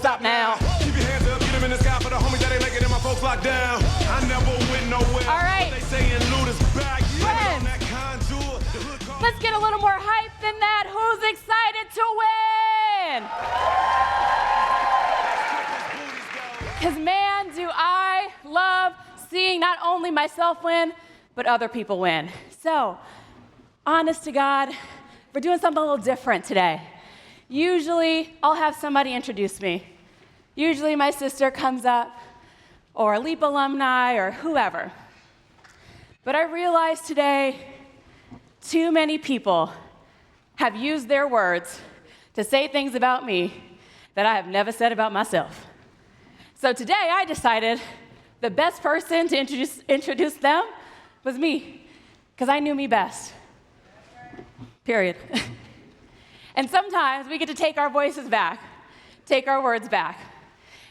stop now. Keep your hands up, get them in the sky for the homies that ain't making it, my folks locked down. I never went nowhere. All right. They saying loot is back. Friends, let's get a little more hype than that. Who's excited to win? Because man, do I love seeing not only myself win, but other people win. So, honest to God, we're doing something a little different today. Usually, I'll have somebody introduce me. Usually, my sister comes up, or a LEAP alumni, or whoever. But I realized today, too many people have used their words to say things about me that I have never said about myself. So today, I decided the best person to introduce them was me, because I knew me best. Period. And sometimes we get to take our voices back, take our words back,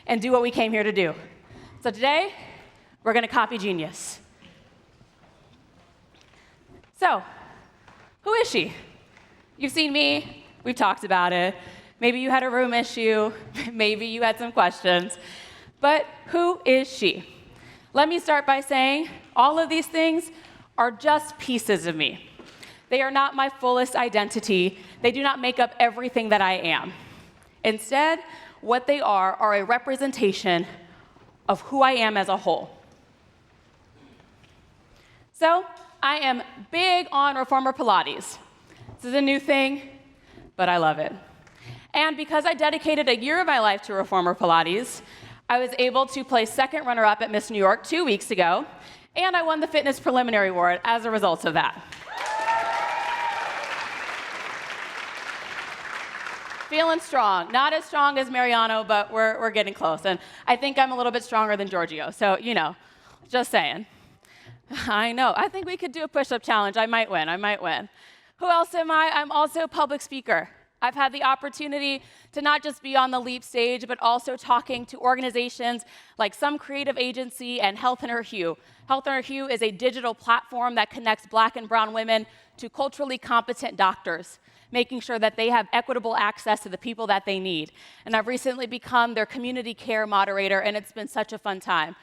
and do what we came here to do. So today, we're going to copy genius. So, who is she? You've seen me, we've talked about it. Maybe you had a room issue, maybe you had some questions. But who is she? Let me start by saying all of these things are just pieces of me. They are not my fullest identity. They do not make up everything that I am. Instead, what they are a representation of who I am as a whole. So, I am big on reformer Pilates. This is a new thing, but I love it. And because I dedicated a year of my life to reformer Pilates, I was able to place second runner-up at Miss New York 2 weeks ago, and I won the fitness preliminary award as a result of that. Feeling strong. Not as strong as Mariano, but we're getting close. And I think I'm a little bit stronger than Giorgio, so, just saying. I know. I think we could do a push-up challenge. I might win. Who else am I? I'm also a public speaker. I've had the opportunity to not just be on the LEAP stage, but also talking to organizations like Some Creative Agency and Health in Her Hue. Health in Her Hue is a digital platform that connects Black and brown women to culturally competent doctors, making sure that they have equitable access to the people that they need. And I've recently become their community care moderator, and it's been such a fun time.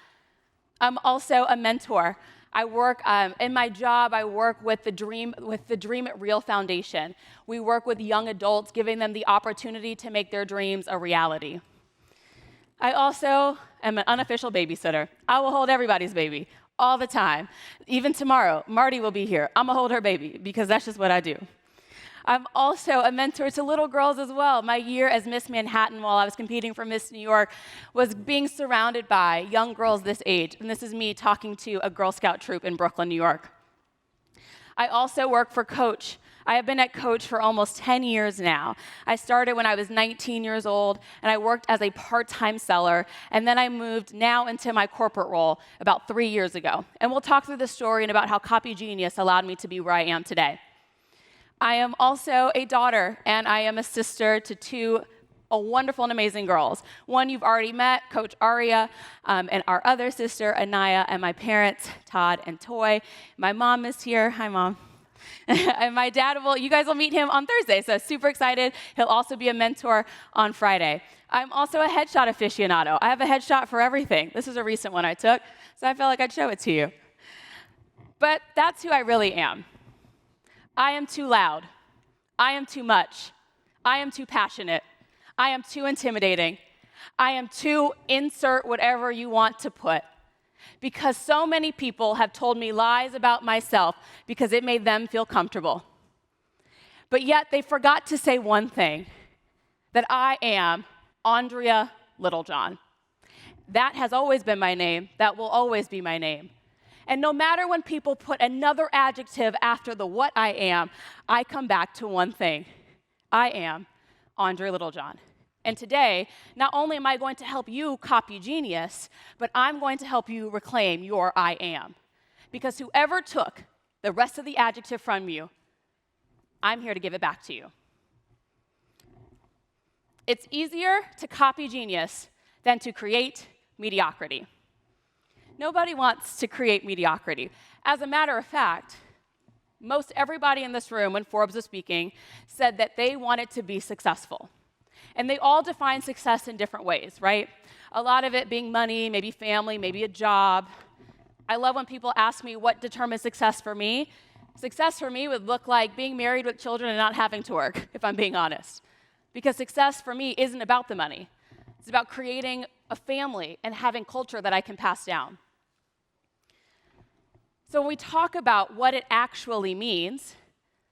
I'm also a mentor. I work, in my job, I work with the Dream It Real Foundation. We work with young adults, giving them the opportunity to make their dreams a reality. I also am an unofficial babysitter. I will hold everybody's baby all the time. Even tomorrow, Marty will be here. I'm gonna hold her baby because that's just what I do. I'm also a mentor to little girls as well. My year as Miss Manhattan while I was competing for Miss New York was being surrounded by young girls this age. And this is me talking to a Girl Scout troop in Brooklyn, New York. I also work for Coach. I have been at Coach for almost 10 years now. I started when I was 19 years old, and I worked as a part-time seller, and then I moved now into my corporate role about 3 years ago. And we'll talk through the story and about how Copy Genius allowed me to be where I am today. I am also a daughter, and I am a sister to two wonderful and amazing girls. One you've already met, Coach Aria, and our other sister, Anaya, and my parents, Todd and Toy. My mom is here. Hi, Mom. And my dad you guys will meet him on Thursday, so super excited. He'll also be a mentor on Friday. I'm also a headshot aficionado. I have a headshot for everything. This is a recent one I took, so I felt like I'd show it to you. But that's who I really am. I am too loud. I am too much. I am too passionate. I am too intimidating. I am too insert whatever you want to put. Because so many people have told me lies about myself because it made them feel comfortable. But yet they forgot to say one thing, that I am Andrea Littlejohn. That has always been my name. That will always be my name. And no matter when people put another adjective after the what I am, I come back to one thing. I am Andrea Littlejohn. And today, not only am I going to help you copy genius, but I'm going to help you reclaim your I am. Because whoever took the rest of the adjective from you, I'm here to give it back to you. It's easier to copy genius than to create mediocrity. Nobody wants to create mediocrity. As a matter of fact, most everybody in this room, when Forbes was speaking, said that they wanted to be successful. And they all define success in different ways, right? A lot of it being money, maybe family, maybe a job. I love when people ask me what determines success for me. Success for me would look like being married with children and not having to work, if I'm being honest. Because success for me isn't about the money. It's about creating a family and having culture that I can pass down. So when we talk about what it actually means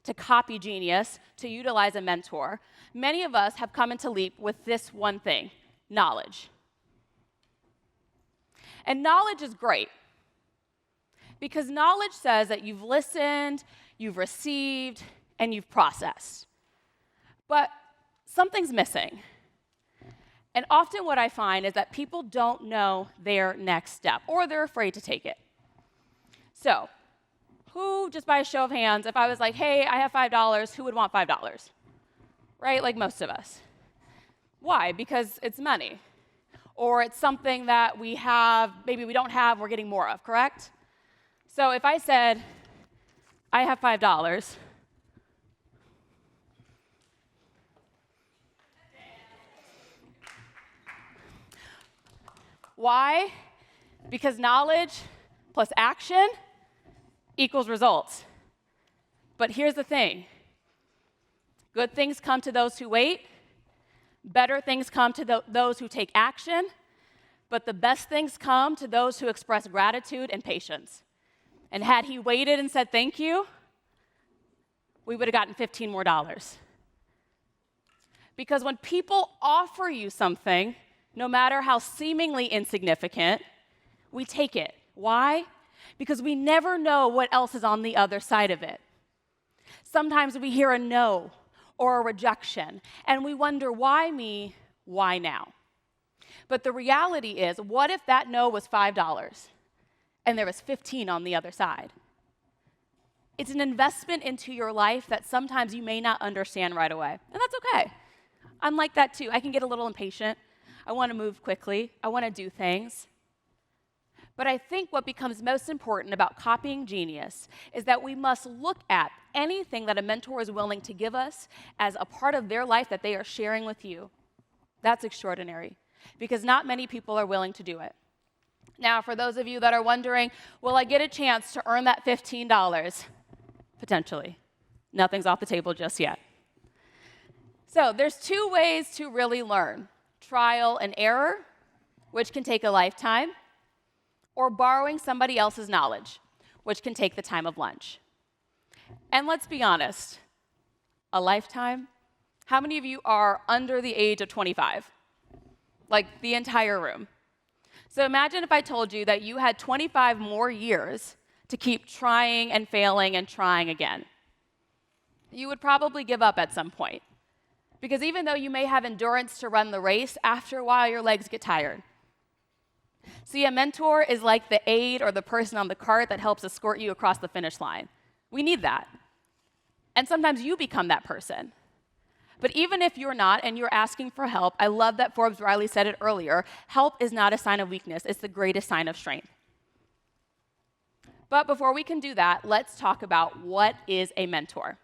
to copy genius, to utilize a mentor, many of us have come into Leap with this one thing: knowledge. And knowledge is great, because knowledge says that you've listened, you've received, and you've processed. But something's missing. And often what I find is that people don't know their next step, or they're afraid to take it. So, who, just by a show of hands, if I was like, hey, I have $5, who would want $5? Right? Like most of us. Why? Because it's money. Or it's something that we have, maybe we don't have, we're getting more of, correct? So if I said, I have $5, why? Because knowledge plus action equals results. But here's the thing. Good things come to those who wait. Better things come to those who take action. But the best things come to those who express gratitude and patience. And had he waited and said thank you, we would have gotten $15 more. Because when people offer you something, no matter how seemingly insignificant, we take it. Why? Because we never know what else is on the other side of it. Sometimes we hear a no or a rejection, and we wonder, why me, why now? But the reality is, what if that no was $5 and there was 15 on the other side? It's an investment into your life that sometimes you may not understand right away, and that's okay. I'm like that too. I can get a little impatient. I want to move quickly. I want to do things. But I think what becomes most important about copying genius is that we must look at anything that a mentor is willing to give us as a part of their life that they are sharing with you. That's extraordinary, because not many people are willing to do it. Now, for those of you that are wondering, will I get a chance to earn that $15? Potentially. Nothing's off the table just yet. So there's two ways to really learn: trial and error, which can take a lifetime, or borrowing somebody else's knowledge, which can take the time of lunch. And let's be honest, a lifetime? How many of you are under the age of 25? Like the entire room. So imagine if I told you that you had 25 more years to keep trying and failing and trying again. You would probably give up at some point. Because even though you may have endurance to run the race, after a while your legs get tired. See, a mentor is like the aide or the person on the cart that helps escort you across the finish line. We need that. And sometimes you become that person. But even if you're not and you're asking for help, I love that Forbes Riley said it earlier, help is not a sign of weakness, it's the greatest sign of strength. But before we can do that, let's talk about what is a mentor.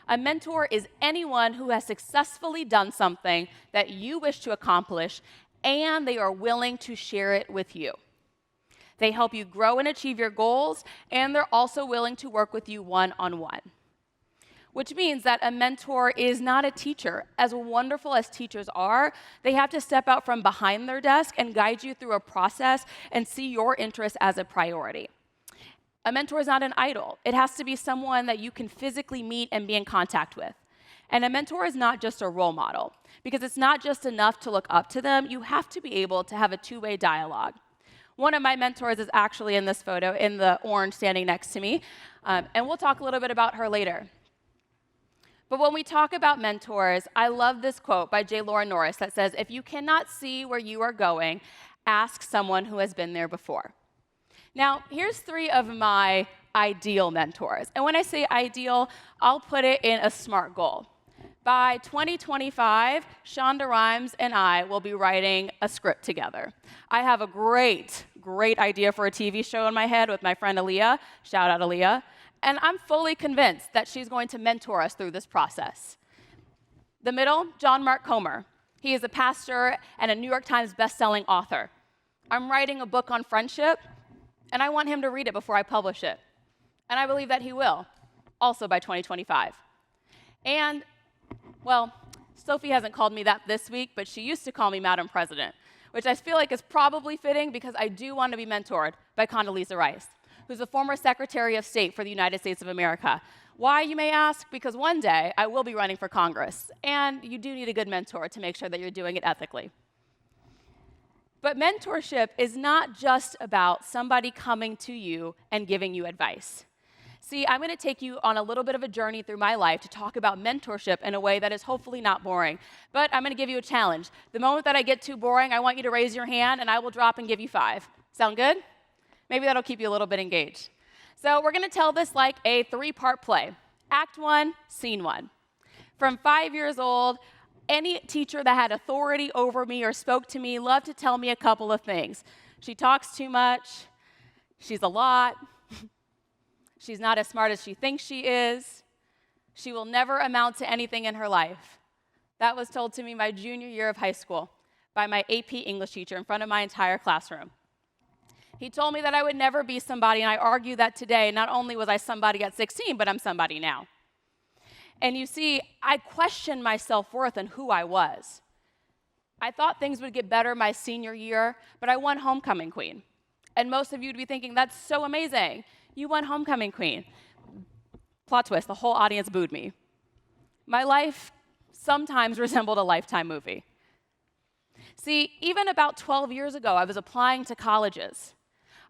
A mentor is anyone who has successfully done something that you wish to accomplish, and they are willing to share it with you. They help you grow and achieve your goals, and they're also willing to work with you one-on-one. Which means that a mentor is not a teacher. As wonderful as teachers are, they have to step out from behind their desk and guide you through a process and see your interests as a priority. A mentor is not an idol. It has to be someone that you can physically meet and be in contact with. And a mentor is not just a role model, because it's not just enough to look up to them. You have to be able to have a two-way dialogue. One of my mentors is actually in this photo, in the orange, standing next to me, and we'll talk a little bit about her later. But when we talk about mentors, I love this quote by J. Loren Norris that says, if you cannot see where you are going, ask someone who has been there before. Now, here's 3 of my ideal mentors. And when I say ideal, I'll put it in a SMART goal. By 2025, Shonda Rhimes and I will be writing a script together. I have a great idea for a TV show in my head with my friend Aaliyah. Shout out Aaliyah. And I'm fully convinced that she's going to mentor us through this process. The middle, John Mark Comer. He is a pastor and a New York Times bestselling author. I'm writing a book on friendship, and I want him to read it before I publish it. And I believe that he will, also by 2025. And, well, Sophie hasn't called me that this week, but she used to call me Madam President, which I feel like is probably fitting because I do want to be mentored by Condoleezza Rice, who's the former Secretary of State for the United States of America. Why, you may ask? Because one day I will be running for Congress, and you do need a good mentor to make sure that you're doing it ethically. But mentorship is not just about somebody coming to you and giving you advice. See, I'm going to take you on a little bit of a journey through my life to talk about mentorship in a way that is hopefully not boring. But I'm going to give you a challenge. The moment that I get too boring, I want you to raise your hand, and I will drop and give you 5. Sound good? Maybe that'll keep you a little bit engaged. So we're going to tell this like a 3-part play. Act 1, Scene 1. From 5 years old, any teacher that had authority over me or spoke to me loved to tell me a couple of things. She talks too much. She's a lot. She's not as smart as she thinks she is. She will never amount to anything in her life. That was told to me my junior year of high school by my AP English teacher in front of my entire classroom. He told me that I would never be somebody, and I argue that today, not only was I somebody at 16, but I'm somebody now. And you see, I questioned my self-worth and who I was. I thought things would get better my senior year, but I won homecoming queen. And most of you would be thinking, that's so amazing. You won homecoming queen. Plot twist, the whole audience booed me. My life sometimes resembled a Lifetime movie. See, even about 12 years ago, I was applying to colleges.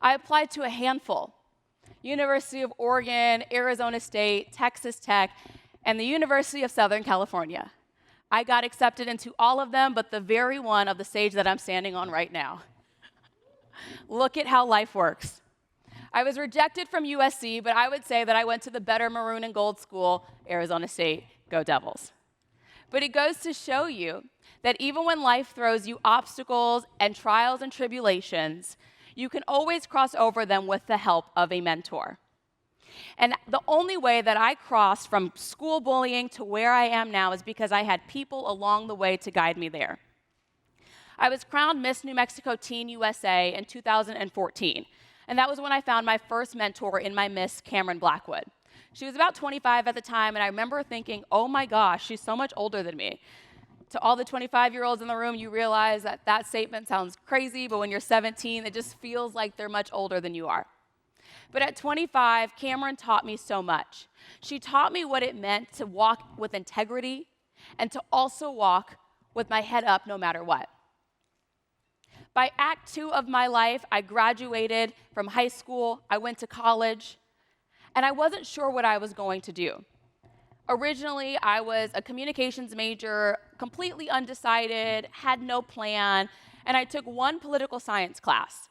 I applied to a handful: University of Oregon, Arizona State, Texas Tech, and the University of Southern California. I got accepted into all of them, but the very one of the stage that I'm standing on right now. Look at how life works. I was rejected from USC, but I would say that I went to the better maroon and gold school, Arizona State. Go Devils. But it goes to show you that even when life throws you obstacles and trials and tribulations, you can always cross over them with the help of a mentor. And the only way that I crossed from school bullying to where I am now is because I had people along the way to guide me there. I was crowned Miss New Mexico Teen USA in 2014, and that was when I found my first mentor in my Miss Cameron Blackwood. She was about 25 at the time, and I remember thinking, oh my gosh, she's so much older than me. To all the 25-year-olds in the room, you realize that that statement sounds crazy, but when you're 17, it just feels like they're much older than you are. But at 25, Cameron taught me so much. She taught me what it meant to walk with integrity and to also walk with my head up no matter what. By Act 2 of my life, I graduated from high school, I went to college, and I wasn't sure what I was going to do. Originally, I was a communications major, completely undecided, had no plan, and I took one political science class.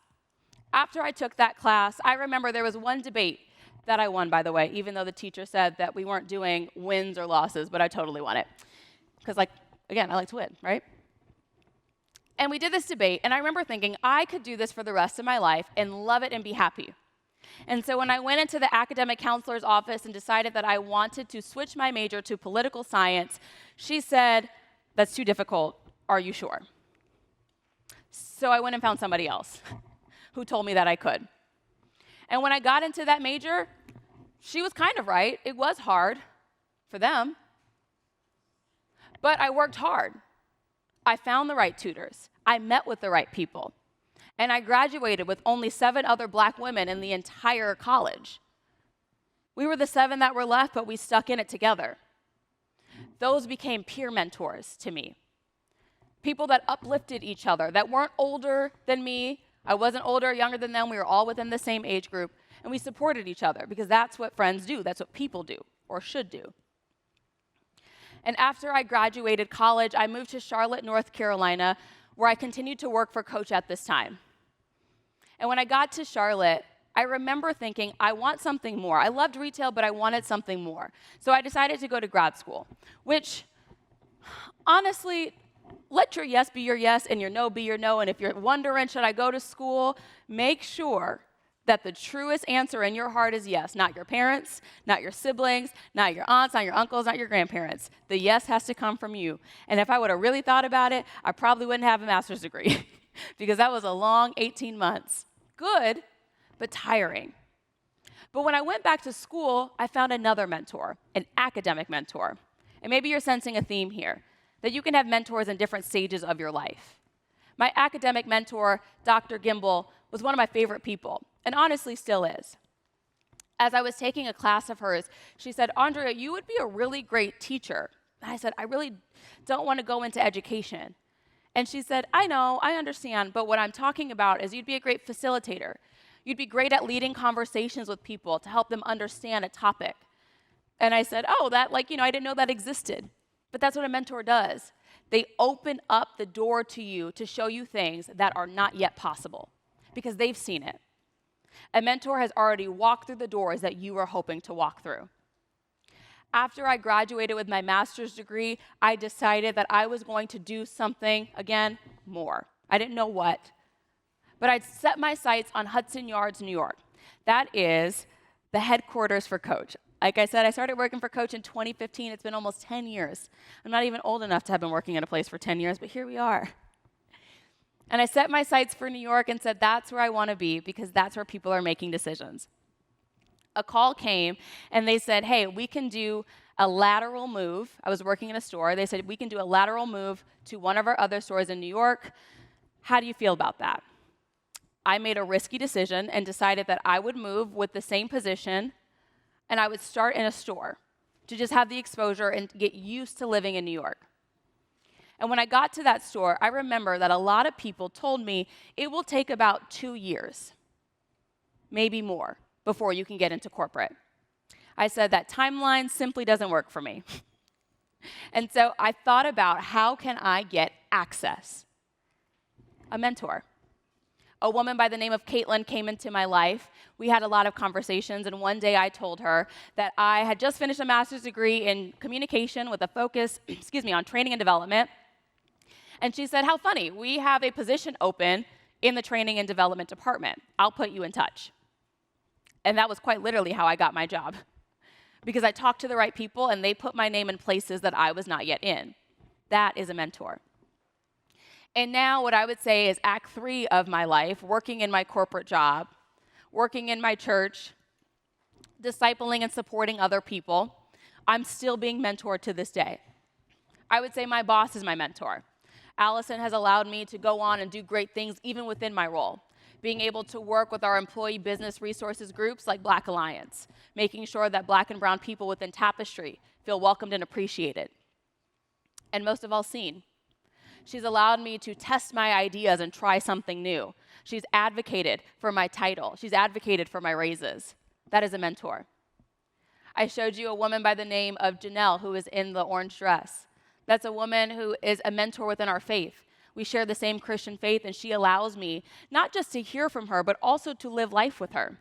After I took that class, I remember there was one debate that I won, by the way, even though the teacher said that we weren't doing wins or losses, but I totally won it. Because, again, I like to win, right? And we did this debate, and I remember thinking, I could do this for the rest of my life and love it and be happy. And so when I went into the academic counselor's office and decided that I wanted to switch my major to political science, she said, that's too difficult. Are you sure? So I went and found somebody else who told me that I could. And when I got into that major, she was kind of right. It was hard for them. But I worked hard. I found the right tutors. I met with the right people. And I graduated with only 7 other black women in the entire college. We were the 7 that were left, but we stuck in it together. Those became peer mentors to me. People that uplifted each other, that weren't older than me. I wasn't older or younger than them. We were all within the same age group. And we supported each other because that's what friends do. That's what people do or should do. And after I graduated college, I moved to Charlotte, North Carolina, where I continued to work for Coach at this time. And when I got to Charlotte, I remember thinking, I want something more. I loved retail, but I wanted something more. So I decided to go to grad school, which, honestly, let your yes be your yes and your no be your no. And if you're wondering, should I go to school, make sure that the truest answer in your heart is yes, not your parents, not your siblings, not your aunts, not your uncles, not your grandparents. The yes has to come from you. And if I would have really thought about it, I probably wouldn't have a master's degree because that was a long 18 months. Good, but tiring. But when I went back to school, I found another mentor, an academic mentor. And maybe you're sensing a theme here, that you can have mentors in different stages of your life. My academic mentor, Dr. Gimbel, was one of my favorite people, and honestly still is. As I was taking a class of hers, she said, Andrea, you would be a really great teacher. And I said, I really don't want to go into education. And she said, I know, I understand, but what I'm talking about is you'd be a great facilitator. You'd be great at leading conversations with people to help them understand a topic. And I said, oh, I didn't know that existed. But that's what a mentor does. They open up the door to you to show you things that are not yet possible because they've seen it. A mentor has already walked through the doors that you are hoping to walk through. After I graduated with my master's degree, I decided that I was going to do something, again, more. I didn't know what. But I'd set my sights on Hudson Yards, New York. That is the headquarters for Coach. Like I said, I started working for Coach in 2015. It's been almost 10 years. I'm not even old enough to have been working at a place for 10 years, but here we are. And I set my sights for New York and said, that's where I want to be because that's where people are making decisions. A call came, and they said, hey, we can do a lateral move. I was working in a store. They said, we can do a lateral move to one of our other stores in New York. How do you feel about that? I made a risky decision and decided that I would move with the same position and I would start in a store to just have the exposure and get used to living in New York. And when I got to that store, I remember that a lot of people told me it will take about 2 years, maybe more, before you can get into corporate. I said that timeline simply doesn't work for me. And so I thought about how can I get access? A mentor. A woman by the name of Caitlin came into my life. We had a lot of conversations, and one day I told her that I had just finished a master's degree in communication with a focus, on training and development. And she said, how funny, we have a position open in the training and development department. I'll put you in touch. And that was quite literally how I got my job, because I talked to the right people, and they put my name in places that I was not yet in. That is a mentor. And now what I would say is act 3 of my life, working in my corporate job, working in my church, discipling and supporting other people, I'm still being mentored to this day. I would say my boss is my mentor. Allison has allowed me to go on and do great things even within my role, being able to work with our employee business resources groups like Black Alliance, making sure that Black and brown people within Tapestry feel welcomed and appreciated, and most of all, seen. She's allowed me to test my ideas and try something new. She's advocated for my title. She's advocated for my raises. That is a mentor. I showed you a woman by the name of Janelle who is in the orange dress. That's a woman who is a mentor within our faith. We share the same Christian faith, and she allows me not just to hear from her, but also to live life with her,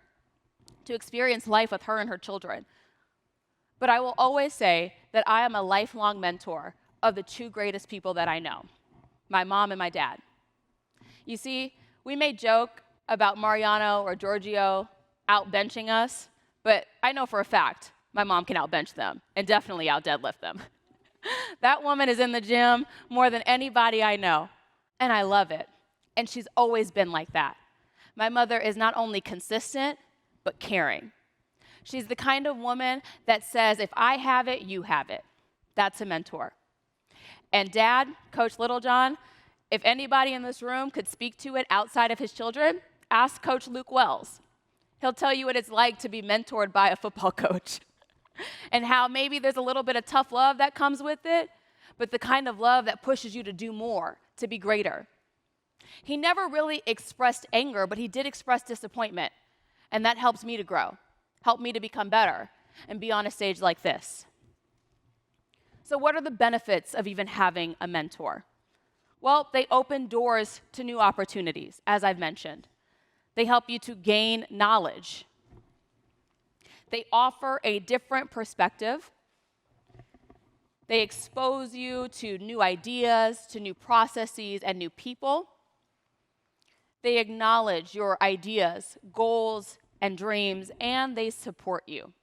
to experience life with her and her children. But I will always say that I am a lifelong mentor of the 2 greatest people that I know, my mom and my dad. You see, we may joke about Mariano or Giorgio out-benching us, but I know for a fact my mom can out-bench them and definitely out-deadlift them. That woman is in the gym more than anybody I know, and I love it. And she's always been like that. My mother is not only consistent, but caring. She's the kind of woman that says, if I have it, you have it. That's a mentor. And Dad, Coach Littlejohn, if anybody in this room could speak to it outside of his children, ask Coach Luke Wells. He'll tell you what it's like to be mentored by a football coach and how maybe there's a little bit of tough love that comes with it, but the kind of love that pushes you to do more, to be greater. He never really expressed anger, but he did express disappointment, and that helps me to grow, helped me to become better and be on a stage like this. So what are the benefits of even having a mentor? Well, they open doors to new opportunities, as I've mentioned. They help you to gain knowledge. They offer a different perspective. They expose you to new ideas, to new processes, and new people. They acknowledge your ideas, goals, and dreams, and they support you.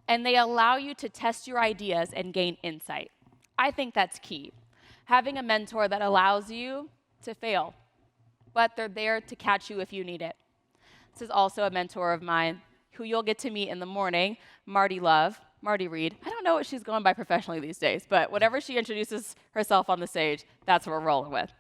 And they allow you to test your ideas and gain insight. I think that's key. Having a mentor that allows you to fail, but they're there to catch you if you need it. This is also a mentor of mine who you'll get to meet in the morning, Marty Reed. I don't know what she's going by professionally these days, but whatever she introduces herself on the stage, that's what we're rolling with.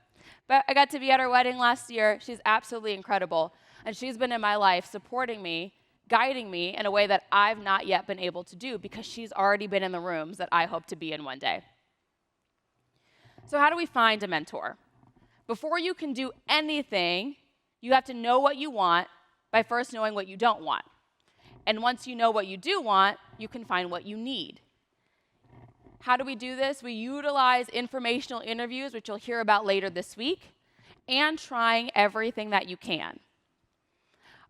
But I got to be at her wedding last year. She's absolutely incredible. And she's been in my life supporting me, guiding me in a way that I've not yet been able to do because she's already been in the rooms that I hope to be in one day. So how do we find a mentor? Before you can do anything, you have to know what you want by first knowing what you don't want. And once you know what you do want, you can find what you need. How do we do this? We utilize informational interviews, which you'll hear about later this week, and trying everything that you can.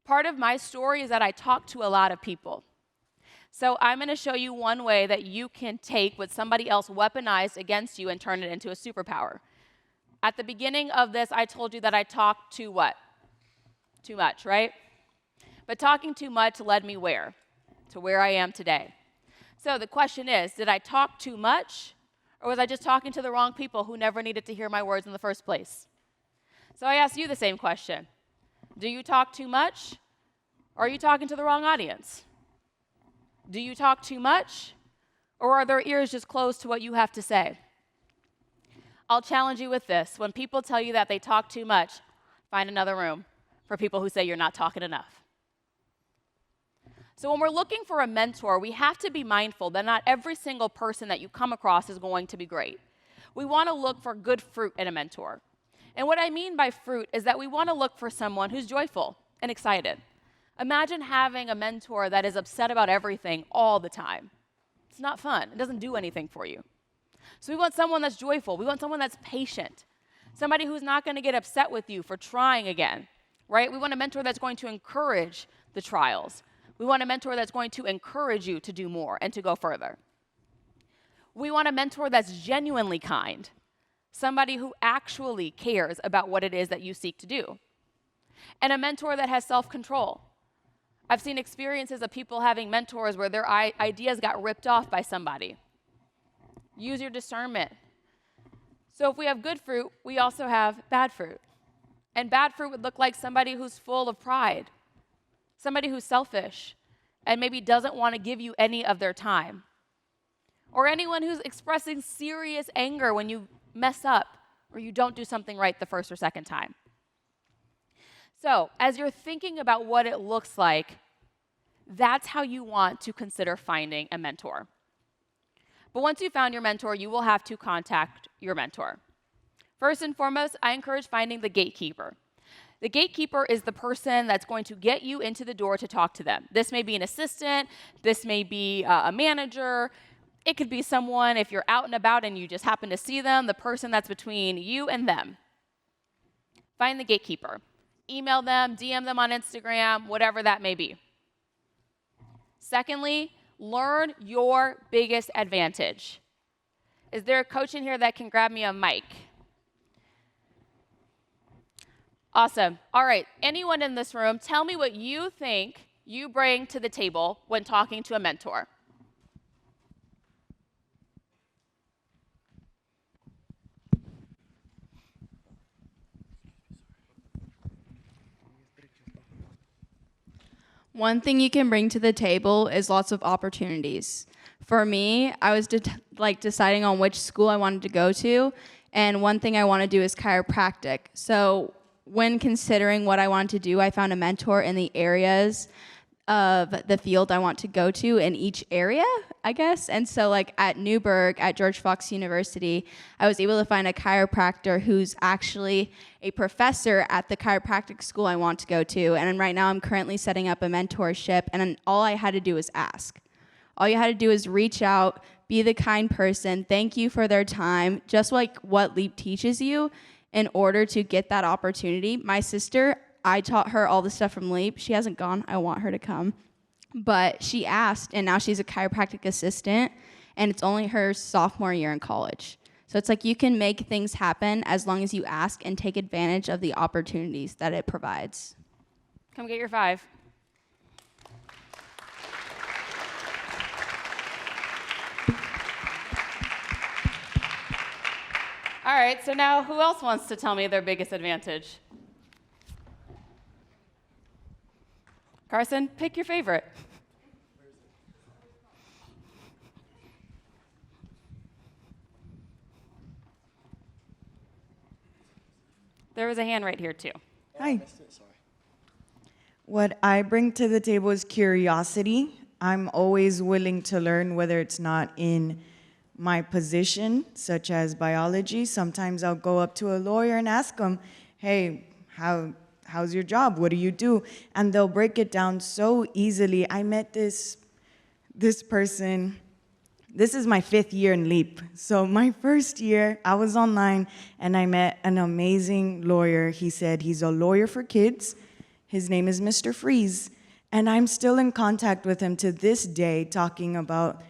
Part of my story is that I talk to a lot of people. So I'm going to show you one way that you can take what somebody else weaponized against you and turn it into a superpower. At the beginning of this, I told you that I talked too what? Too much, right? But talking too much led me where? To where I am today. So the question is, did I talk too much, or was I just talking to the wrong people who never needed to hear my words in the first place? So I ask you the same question. Do you talk too much, or are you talking to the wrong audience? Do you talk too much, or are their ears just closed to what you have to say? I'll challenge you with this. When people tell you that they talk too much, find another room for people who say you're not talking enough. So when we're looking for a mentor, we have to be mindful that not every single person that you come across is going to be great. We want to look for good fruit in a mentor. And what I mean by fruit is that we want to look for someone who's joyful and excited. Imagine having a mentor that is upset about everything all the time. It's not fun. It doesn't do anything for you. So we want someone that's joyful. We want someone that's patient. Somebody who's not going to get upset with you for trying again, right? We want a mentor that's going to encourage the trials. We want a mentor that's going to encourage you to do more and to go further. We want a mentor that's genuinely kind, somebody who actually cares about what it is that you seek to do, and a mentor that has self-control. I've seen experiences of people having mentors where their ideas got ripped off by somebody. Use your discernment. So if we have good fruit, we also have bad fruit. And bad fruit would look like somebody who's full of pride, somebody who's selfish, and maybe doesn't want to give you any of their time. Or anyone who's expressing serious anger when you mess up or you don't do something right the first or second time. So, as you're thinking about what it looks like, that's how you want to consider finding a mentor. But once you've found your mentor, you will have to contact your mentor. First and foremost, I encourage finding the gatekeeper. The gatekeeper is the person that's going to get you into the door to talk to them. This may be an assistant, this may be a manager, it could be someone, if you're out and about and you just happen to see them, the person that's between you and them. Find the gatekeeper. Email them, DM them on Instagram, whatever that may be. Secondly, learn your biggest advantage. Is there a coach in here that can grab me a mic? Awesome. All right, anyone in this room, tell me what you think you bring to the table when talking to a mentor. One thing you can bring to the table is lots of opportunities. For me, I was deciding on which school I wanted to go to, and one thing I want to do is chiropractic. So when considering what I wanted to do, I found a mentor in the areas of the field I want to go to in each area, I guess. And so like at Newburgh, at George Fox University, I was able to find a chiropractor who's actually a professor at the chiropractic school I want to go to. And right now I'm currently setting up a mentorship, and all I had to do was ask. All you had to do is reach out, be the kind person, thank you for their time, just like what LEAP teaches you in order to get that opportunity. My sister, I taught her all the stuff from LEAP. She hasn't gone. I want her to come. But she asked, and now she's a chiropractic assistant, and it's only her sophomore year in college. So So it's like you can make things happen as long as you ask and take advantage of the opportunities that it provides. Come get your 5. All right, so now who else wants to tell me their biggest advantage? Carson, pick your favorite. There was a hand right here, too. Hi. What I bring to the table is curiosity. I'm always willing to learn, whether it's not in my position, such as biology. Sometimes I'll go up to a lawyer and ask them, hey, how's your job? What do you do? And they'll break it down so easily. I met this person. This is my 5th year in LEAP. So my first year, I was online, and I met an amazing lawyer. He said he's a lawyer for kids. His name is Mr. Freeze. And I'm still in contact with him to this day, talking about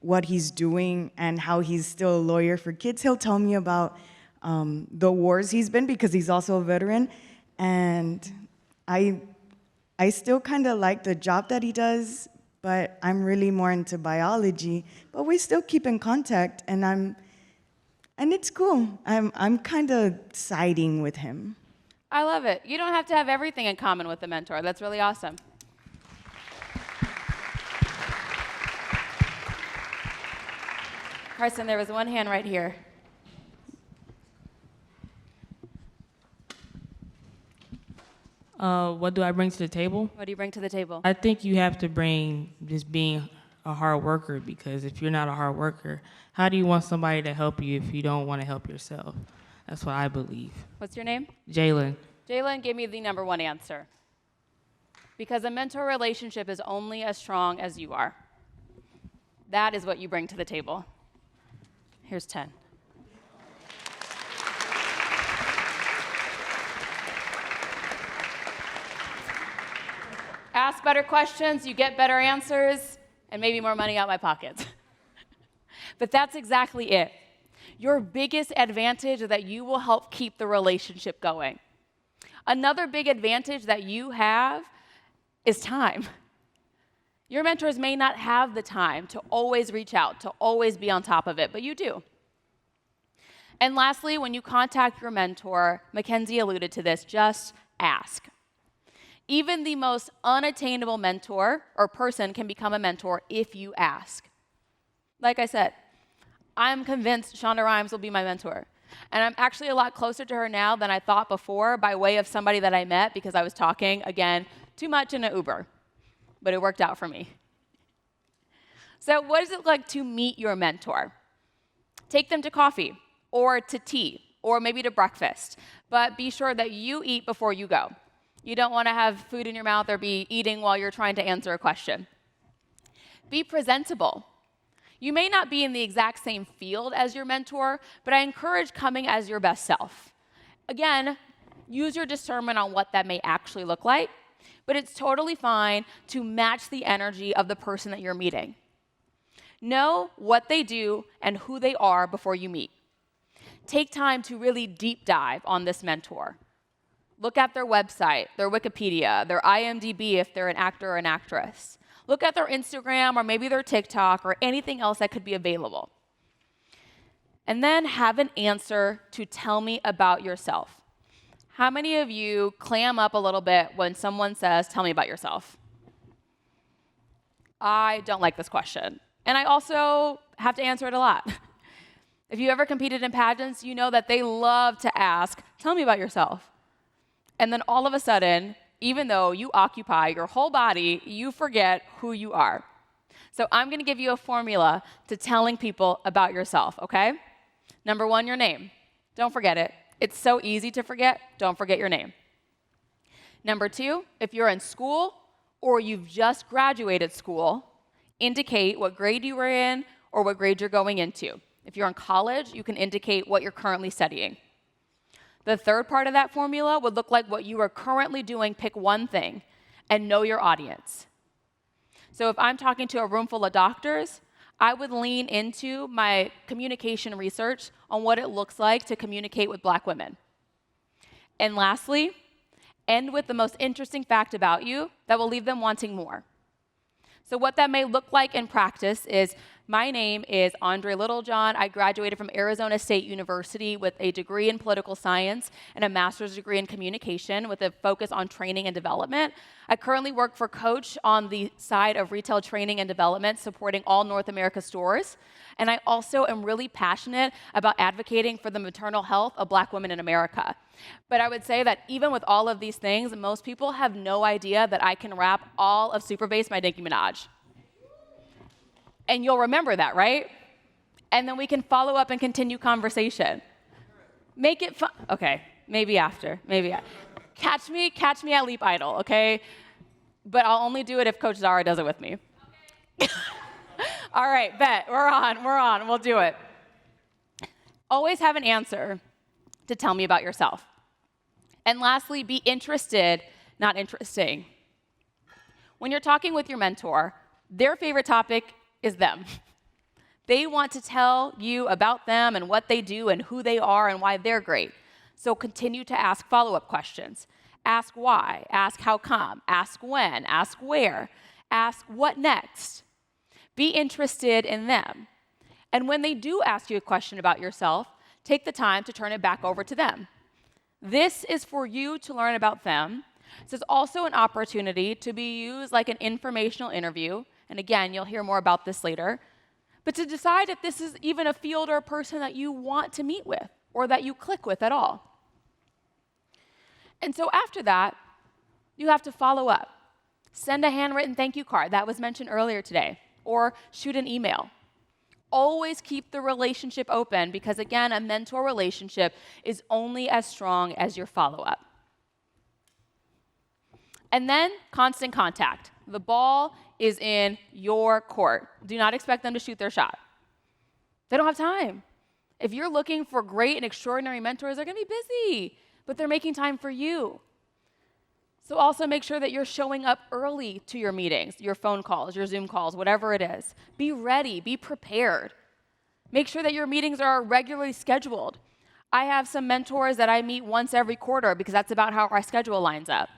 what he's doing and how he's still a lawyer for kids. He'll tell me about the wars he's been, because he's also a veteran. And I still kind of like the job that he does, but I'm really more into biology. But we still keep in contact, and it's cool. I'm kind of siding with him. I love it. You don't have to have everything in common with a mentor. That's really awesome. Carson, there was one hand right here. What do I bring to the table? What do you bring to the table? I think you have to bring just being a hard worker, because if you're not a hard worker, how do you want somebody to help you if you don't want to help yourself? That's what I believe. What's your name? Jalen. Jalen, give me the number 1 answer. Because a mentor relationship is only as strong as you are. That is what you bring to the table. Here's 10. Ask better questions, you get better answers, and maybe more money out my pocket. But that's exactly it. Your biggest advantage is that you will help keep the relationship going. Another big advantage that you have is time. Your mentors may not have the time to always reach out, to always be on top of it, but you do. And lastly, when you contact your mentor, Mackenzie alluded to this, just ask. Even the most unattainable mentor or person can become a mentor if you ask. Like I said, I'm convinced Shonda Rhimes will be my mentor. And I'm actually a lot closer to her now than I thought before, by way of somebody that I met because I was talking, again, too much in an Uber. But it worked out for me. So what is it like to meet your mentor? Take them to coffee or to tea or maybe to breakfast. But be sure that you eat before you go. You don't want to have food in your mouth or be eating while you're trying to answer a question. Be presentable. You may not be in the exact same field as your mentor, but I encourage coming as your best self. Again, use your discernment on what that may actually look like, but it's totally fine to match the energy of the person that you're meeting. Know what they do and who they are before you meet. Take time to really deep dive on this mentor. Look at their website, their Wikipedia, their IMDb if they're an actor or an actress. Look at their Instagram or maybe their TikTok or anything else that could be available. And then have an answer to tell me about yourself. How many of you clam up a little bit when someone says, tell me about yourself? I don't like this question. And I also have to answer it a lot. If you ever competed in pageants, you know that they love to ask, tell me about yourself. And then all of a sudden, even though you occupy your whole body, you forget who you are. So I'm going to give you a formula to telling people about yourself, okay? Number 1, your name. Don't forget it. It's so easy to forget. Don't forget your name. Number 2, if you're in school or you've just graduated school, indicate what grade you were in or what grade you're going into. If you're in college, you can indicate what you're currently studying. The third part of that formula would look like what you are currently doing. Pick one thing and know your audience. So if I'm talking to a room full of doctors, I would lean into my communication research on what it looks like to communicate with Black women. And lastly, end with the most interesting fact about you that will leave them wanting more. So what that may look like in practice is, my name is Andre Littlejohn. I graduated from Arizona State University with a degree in political science and a master's degree in communication with a focus on training and development. I currently work for Coach on the side of retail training and development, supporting all North America stores. And I also am really passionate about advocating for the maternal health of Black women in America. But I would say that even with all of these things, most people have no idea that I can rap all of Super Bass by Nicki Minaj. And you'll remember that, right? And then we can follow up and continue conversation. Make it fun. Okay, maybe after. Catch me at Leap Idol, okay? But I'll only do it if Coach Zara does it with me. Okay. All right, bet. We're on. We'll do it. Always have an answer to tell me about yourself. And lastly, be interested, not interesting. When you're talking with your mentor, their favorite topic is them. They want to tell you about them and what they do and who they are and why they're great. So continue to ask follow-up questions. Ask why, ask how come, ask when, ask where, ask what next. Be interested in them. And when they do ask you a question about yourself, take the time to turn it back over to them. This is for you to learn about them. This is also an opportunity to be used like an informational interview. And again, you'll hear more about this later. But to decide if this is even a field or a person that you want to meet with or that you click with at all. And so after that, you have to follow up. Send a handwritten thank you card. That was mentioned earlier today. Or shoot an email. Always keep the relationship open because, again, a mentor relationship is only as strong as your follow-up. And then constant contact. The ball is in your court. Do not expect them to shoot their shot. They don't have time. If you're looking for great and extraordinary mentors, they're going to be busy, but they're making time for you. So also make sure that you're showing up early to your meetings, your phone calls, your Zoom calls, whatever it is. Be ready, be prepared. Make sure that your meetings are regularly scheduled. I have some mentors that I meet once every quarter because that's about how our schedule lines up.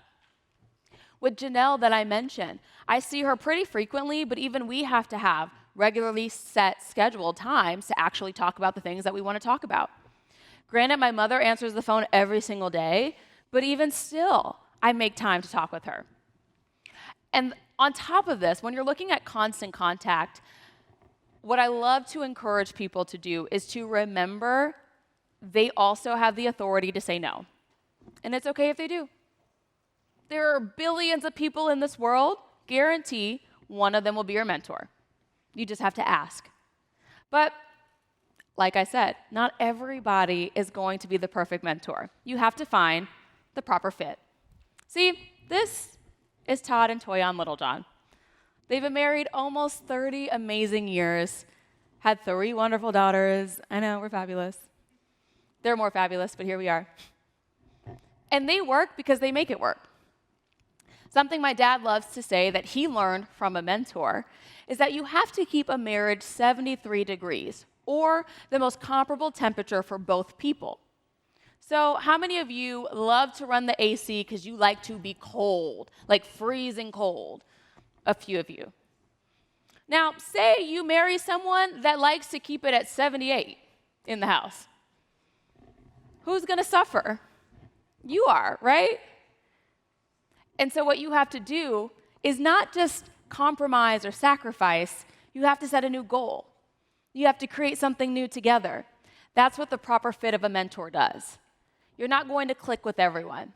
With Janelle that I mentioned, I see her pretty frequently, but even we have to have regularly set scheduled times to actually talk about the things that we want to talk about. Granted, my mother answers the phone every single day, but even still, I make time to talk with her. And on top of this, when you're looking at constant contact, what I love to encourage people to do is to remember they also have the authority to say no. And it's okay if they do. There are billions of people in this world. Guarantee one of them will be your mentor. You just have to ask. But like I said, not everybody is going to be the perfect mentor. You have to find the proper fit. See, this is Todd and Toyon Littlejohn. They've been married almost 30 amazing years, had 3 wonderful daughters. I know, we're fabulous. They're more fabulous, but here we are. And they work because they make it work. Something my dad loves to say that he learned from a mentor is that you have to keep a marriage 73 degrees, or the most comparable temperature for both people. So how many of you love to run the AC because you like to be cold, like freezing cold? A few of you. Now, say you marry someone that likes to keep it at 78 in the house. Who's going to suffer? You are, right? And so what you have to do is not just compromise or sacrifice, you have to set a new goal. You have to create something new together. That's what the proper fit of a mentor does. You're not going to click with everyone.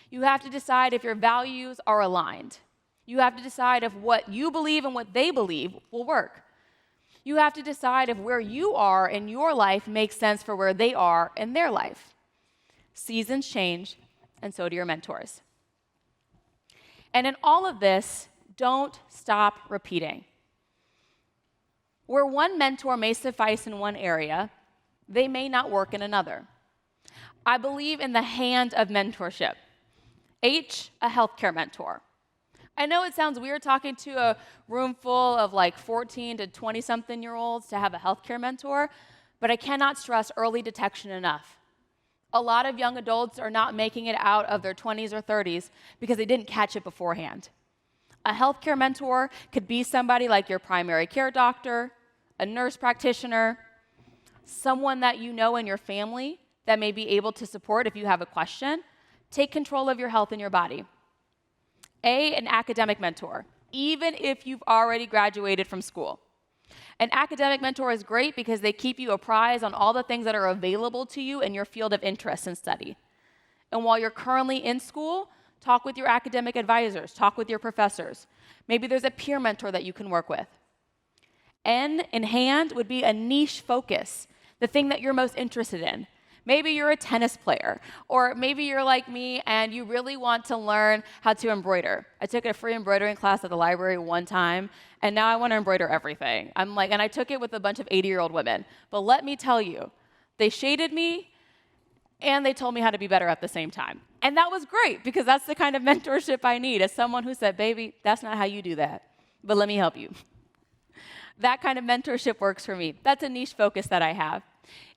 You have to decide if your values are aligned. You have to decide if what you believe and what they believe will work. You have to decide if where you are in your life makes sense for where they are in their life. Seasons change, and so do your mentors. And in all of this, don't stop repeating. Where one mentor may suffice in one area, they may not work in another. I believe in the hand of mentorship. H, a healthcare mentor. I know it sounds weird talking to a room full of like 14 to 20-something-year-olds to have a healthcare mentor, but I cannot stress early detection enough. A lot of young adults are not making it out of their 20s or 30s because they didn't catch it beforehand. A healthcare mentor could be somebody like your primary care doctor, a nurse practitioner, someone that you know in your family that may be able to support if you have a question. Take control of your health and your body. An academic mentor, even if you've already graduated from school. An academic mentor is great because they keep you apprised on all the things that are available to you in your field of interest and study. And while you're currently in school, talk with your academic advisors, talk with your professors. Maybe there's a peer mentor that you can work with. N in hand would be a niche focus, the thing that you're most interested in. Maybe you're a tennis player, or maybe you're like me and you really want to learn how to embroider. I took a free embroidering class at the library one time, and now I want to embroider everything. And I took it with a bunch of 80-year-old women. But let me tell you, they shaded me, and they told me how to be better at the same time. And that was great, because that's the kind of mentorship I need, as someone who said, baby, that's not how you do that, but let me help you. That kind of mentorship works for me. That's a niche focus that I have.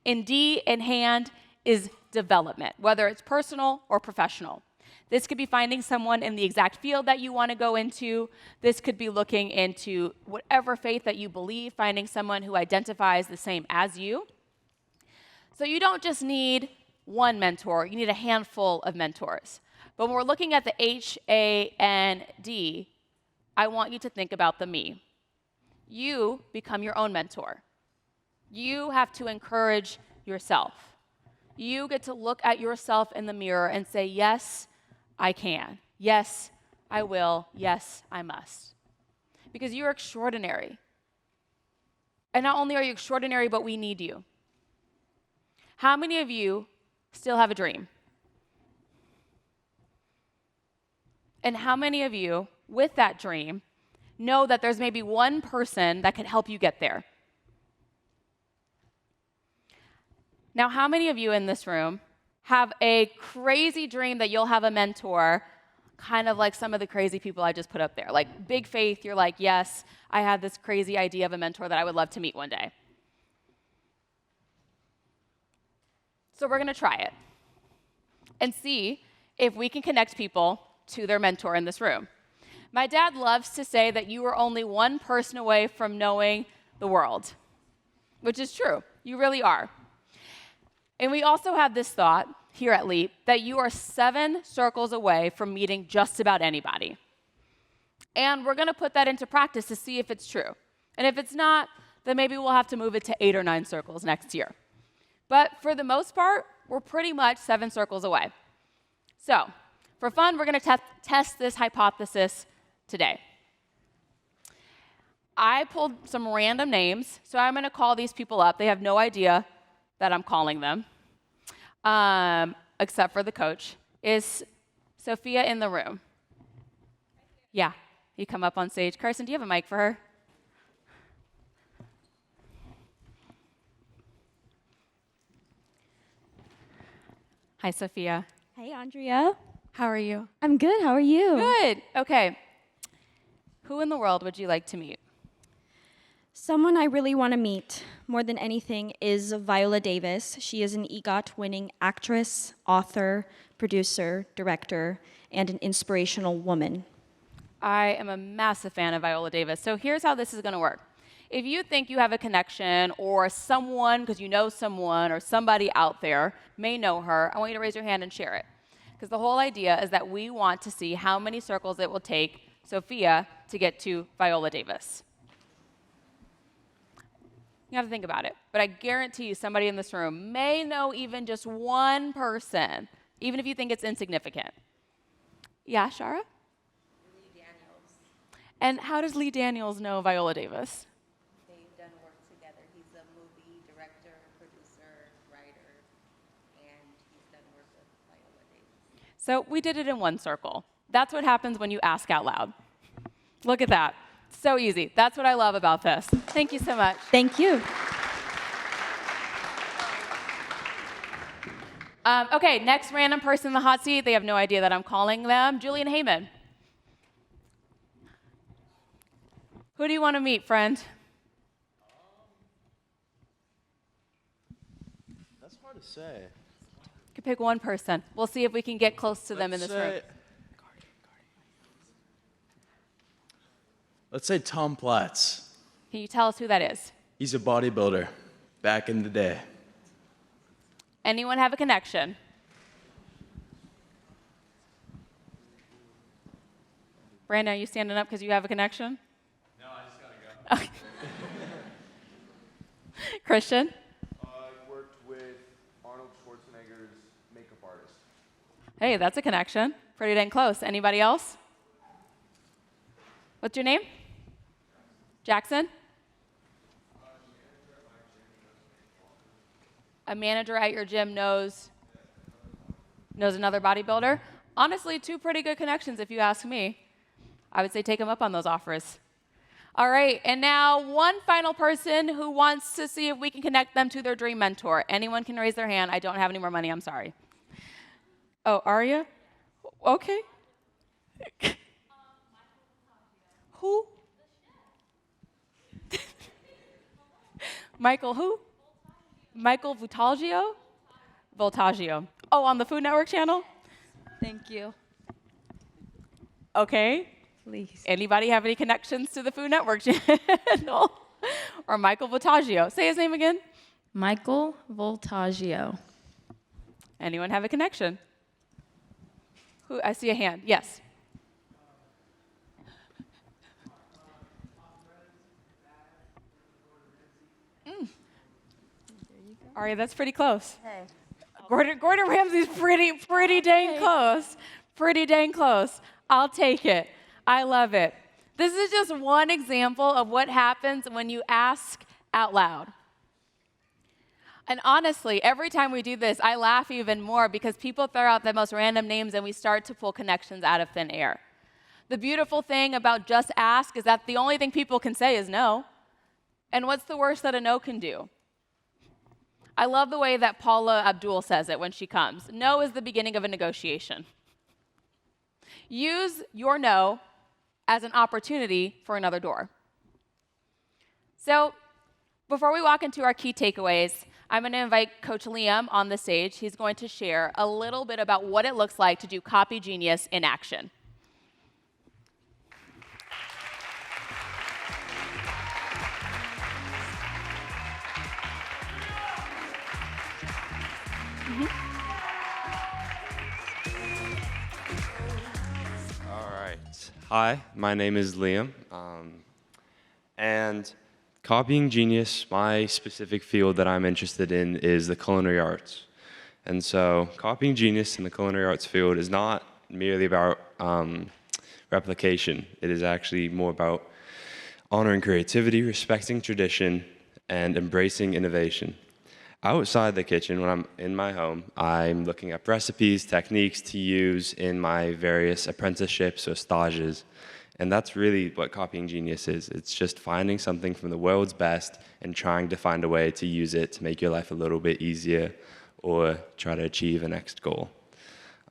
In D, in hand, is development, whether it's personal or professional. This could be finding someone in the exact field that you want to go into. This could be looking into whatever faith that you believe, finding someone who identifies the same as you. So you don't just need one mentor, you need a handful of mentors. But when we're looking at the H, A, and D, I want you to think about the me. You become your own mentor. You have to encourage yourself. You get to look at yourself in the mirror and say, yes, I can. Yes, I will. Yes, I must. Because you're extraordinary. And not only are you extraordinary, but we need you. How many of you still have a dream? And how many of you, with that dream, know that there's maybe one person that can help you get there? Now, how many of you in this room have a crazy dream that you'll have a mentor, kind of like some of the crazy people I just put up there? Like big faith, you're like, yes, I have this crazy idea of a mentor that I would love to meet one day. So we're going to try it and see if we can connect people to their mentor in this room. My dad loves to say that you are only one person away from knowing the world, which is true. You really are. And we also have this thought here at LEAP that you are 7 circles away from meeting just about anybody. And we're going to put that into practice to see if it's true. And if it's not, then maybe we'll have to move it to 8 or 9 circles next year. But for the most part, we're pretty much 7 circles away. So for fun, we're going to test this hypothesis today. I pulled some random names, so I'm going to call these people up. They have no idea that I'm calling them, except for the coach. Is Sophia in the room? Yeah, you come up on stage. Carson, do you have a mic for her? Hi, Sophia. Hey, Andrea. How are you? I'm good. How are you? Good. Okay. Who in the world would you like to meet? Someone I really want to meet more than anything is Viola Davis. She is an EGOT-winning actress, author, producer, director, and an inspirational woman. I am a massive fan of Viola Davis. So here's how this is going to work. If you think you have a connection or someone, because you know someone or somebody out there may know her, I want you to raise your hand and share it. Because the whole idea is that we want to see how many circles it will take Sophia to get to Viola Davis. You have to think about it. But I guarantee you somebody in this room may know even just one person, even if you think it's insignificant. Yeah, Shara? Lee Daniels. And how does Lee Daniels know Viola Davis? They've done work together. He's a movie director, producer, writer, and he's done work with Viola Davis. So we did it in one circle. That's what happens when you ask out loud. Look at that. So easy. That's what I love about this. Thank you so much. Thank you. Okay, next random person in the hot seat. They have no idea that I'm calling them. Julian Heyman. Who do you want to meet, friend? That's hard to say. You can pick one person. We'll see if we can get close to them in this room. Let's say Tom Platz. Can you tell us who that is? He's a bodybuilder back in the day. Anyone have a connection? Brandon, are you standing up because you have a connection? No, I just gotta go. Okay. Christian? I worked with Arnold Schwarzenegger's makeup artist. Hey, that's a connection. Pretty dang close. Anybody else? What's your name? Jackson? A manager at your gym knows another bodybuilder? Honestly, two pretty good connections if you ask me. I would say take them up on those offers. All right, and now one final person who wants to see if we can connect them to their dream mentor. Anyone can raise their hand. I don't have any more money, I'm sorry. Oh, Aria? Okay. Who? Michael who? Michael Voltaggio? Voltaggio. Oh, on the Food Network channel? Thank you. Okay. Please. Anybody have any connections to the Food Network channel? Or Michael Voltaggio? Say his name again. Michael Voltaggio. Anyone have a connection? Who? I see a hand. Yes. Aria, that's pretty close. Hey. Gordon Ramsay's pretty dang close. Pretty dang close. I'll take it. I love it. This is just one example of what happens when you ask out loud. And honestly, every time we do this, I laugh even more because people throw out the most random names and we start to pull connections out of thin air. The beautiful thing about just ask is that the only thing people can say is no. And what's the worst that a no can do? I love the way that Paula Abdul says it when she comes. No is the beginning of a negotiation. Use your no as an opportunity for another door. So before we walk into our key takeaways, I'm going to invite Coach Liam on the stage. He's going to share a little bit about what it looks like to do Copy Genius in action. All right. Hi, my name is Liam. And Copying Genius, my specific field that I'm interested in is the culinary arts. And so Copying Genius in the culinary arts field is not merely about replication. It is actually more about honoring creativity, respecting tradition, and embracing innovation. Outside the kitchen, when I'm in my home, I'm looking up recipes, techniques to use in my various apprenticeships or stages. And that's really what Copying Genius is. It's just finding something from the world's best and trying to find a way to use it to make your life a little bit easier or try to achieve a next goal.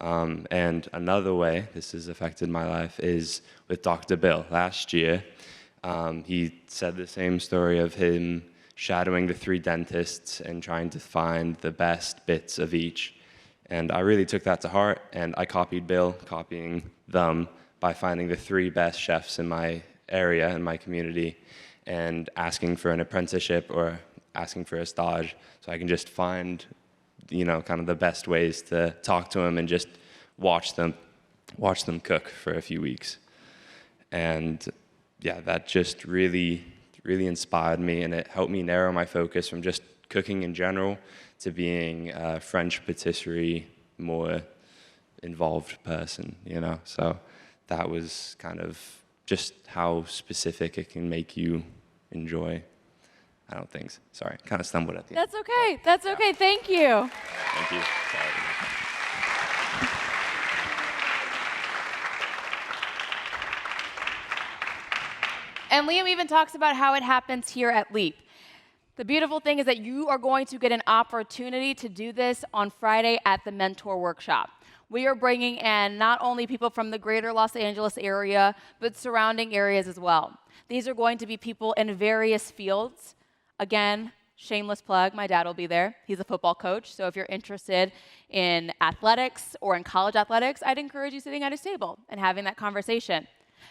And another way this has affected my life is with Dr. Bill. Last year, he said the same story of him shadowing the 3 dentists and trying to find the best bits of each. And I really took that to heart, and I copied Bill, copying them by finding the 3 best chefs in my area, in my community, and asking for an apprenticeship or asking for a stage so I can just find, kind of the best ways to talk to them and just watch them cook for a few weeks. And yeah, that just really inspired me, and it helped me narrow my focus from just cooking in general to being a French patisserie, more involved person, So that was kind of just how specific it can make you enjoy. I don't think so. Sorry, kind of stumbled at the end. That's okay. That's okay. Thank you. Thank you. Sorry. And Liam even talks about how it happens here at LEAP. The beautiful thing is that you are going to get an opportunity to do this on Friday at the Mentor Workshop. We are bringing in not only people from the greater Los Angeles area, but surrounding areas as well. These are going to be people in various fields. Again, shameless plug, my dad will be there. He's a football coach, so if you're interested in athletics or in college athletics, I'd encourage you sitting at his table and having that conversation.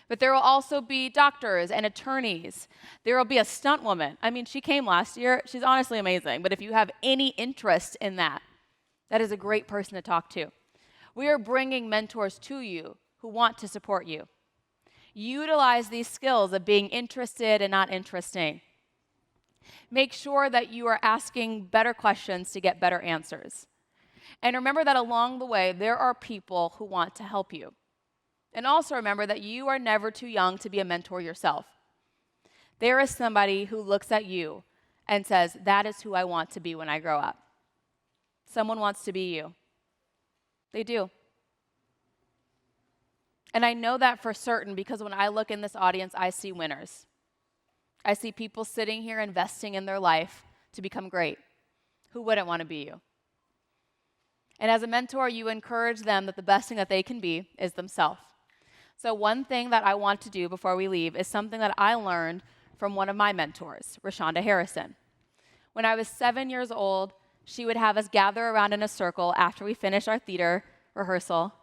But there will also be doctors and attorneys. There will be a stunt woman. I mean, she came last year. She's honestly amazing. But if you have any interest in that, that is a great person to talk to. We are bringing mentors to you who want to support you. Utilize these skills of being interested and not interesting. Make sure that you are asking better questions to get better answers. And remember that along the way, there are people who want to help you. And also remember that you are never too young to be a mentor yourself. There is somebody who looks at you and says, that is who I want to be when I grow up. Someone wants to be you. They do. And I know that for certain because when I look in this audience, I see winners. I see people sitting here investing in their life to become great. Who wouldn't want to be you? And as a mentor, you encourage them that the best thing that they can be is themselves. So one thing that I want to do before we leave is something that I learned from one of my mentors, Rashonda Harrison. When I was 7 years old, she would have us gather around in a circle after we finished our theater rehearsal,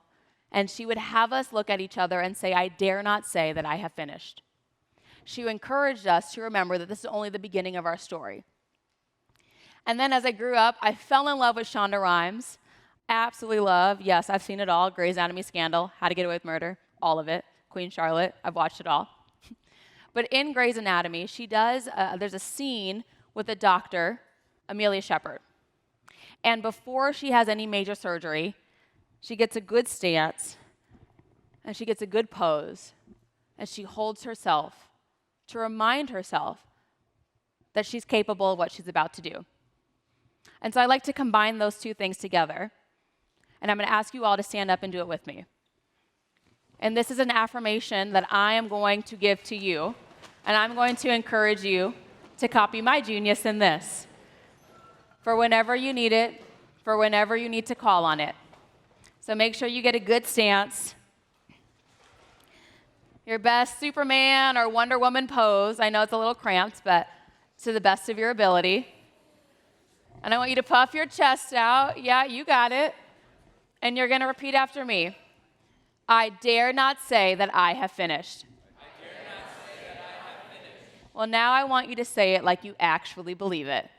and she would have us look at each other and say, I dare not say that I have finished. She encouraged us to remember that this is only the beginning of our story. And then as I grew up, I fell in love with Shonda Rhimes. Absolutely love. Yes, I've seen it all. Grey's Anatomy Scandal, How to Get Away with Murder, all of it. Queen Charlotte, I've watched it all. But in Grey's Anatomy, there's a scene with a doctor, Amelia Shepard. And before she has any major surgery, she gets a good stance, and she gets a good pose, and she holds herself to remind herself that she's capable of what she's about to do. And so I like to combine those two things together. And I'm going to ask you all to stand up and do it with me. And this is an affirmation that I am going to give to you. And I'm going to encourage you to copy my genius in this. For whenever you need it, for whenever you need to call on it. So make sure you get a good stance. Your best Superman or Wonder Woman pose. I know it's a little cramped, but to the best of your ability. And I want you to puff your chest out. Yeah, you got it. And you're going to repeat after me. I dare not say that I have finished. I dare not say that I have finished. Well, now I want you to say it like you actually believe it.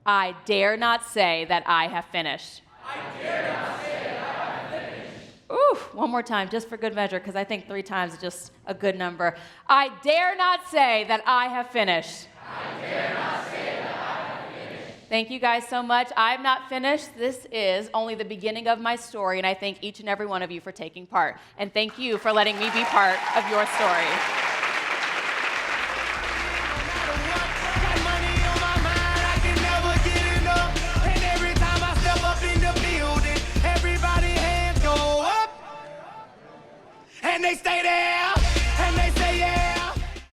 I dare not say that I have finished. I dare not say that I have finished. Ooh, one more time, just for good measure, because I think 3 times is just a good number. I dare not say that I have finished. I dare not say that I have finished. Thank you guys so much. I'm not finished. This is only the beginning of my story, and I thank each and every one of you for taking part. And thank you for letting me be part of your story.